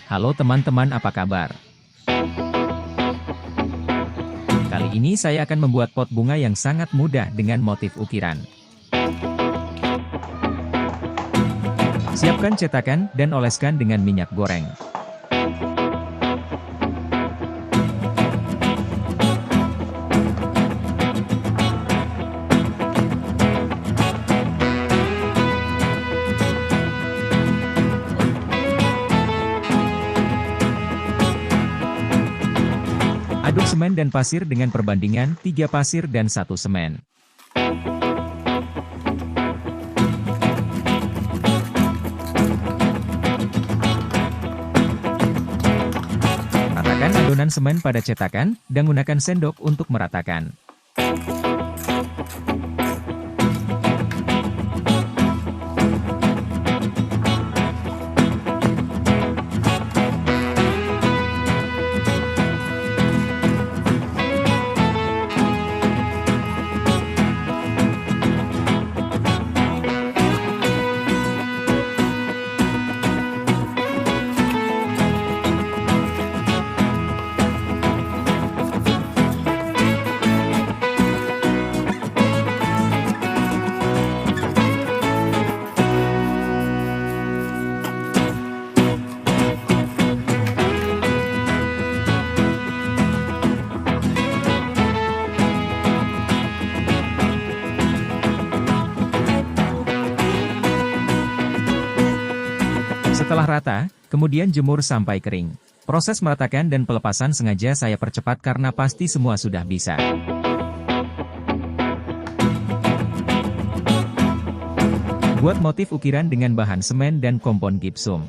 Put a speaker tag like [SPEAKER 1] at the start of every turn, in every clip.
[SPEAKER 1] Halo teman-teman, apa kabar? Kali ini saya akan membuat pot bunga yang sangat mudah dengan motif ukiran. Siapkan cetakan dan oleskan dengan minyak goreng. Aduk semen dan pasir dengan perbandingan 3 pasir dan 1 semen. Ratakan adonan semen pada cetakan, dan gunakan sendok untuk meratakan. Setelah rata, kemudian jemur sampai kering. Proses meratakan dan pelepasan sengaja saya percepat karena pasti semua sudah bisa. Buat motif ukiran dengan bahan semen dan kompon gipsum.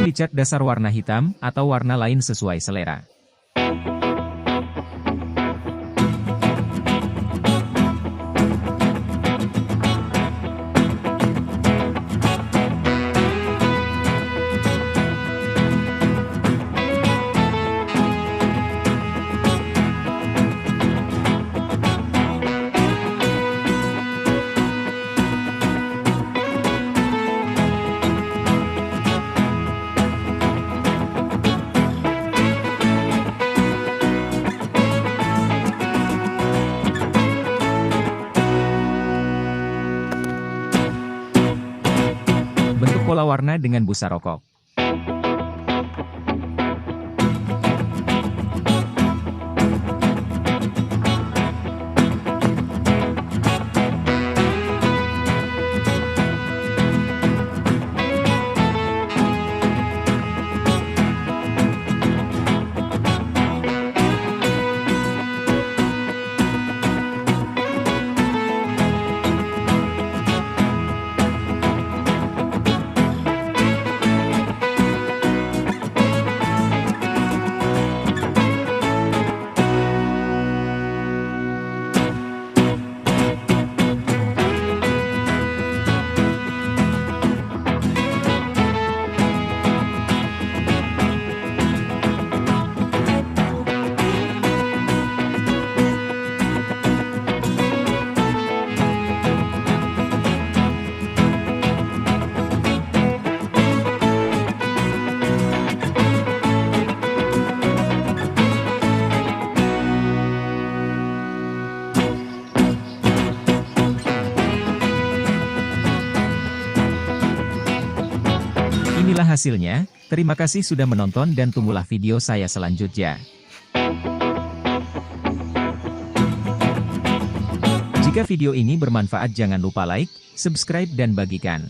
[SPEAKER 1] Kemudian dicat dasar warna hitam atau warna lain sesuai selera. Bentuk pola warna dengan busa rokok. Inilah hasilnya, terima kasih sudah menonton dan tunggulah video saya selanjutnya. Jika video ini bermanfaat jangan lupa like, subscribe dan bagikan.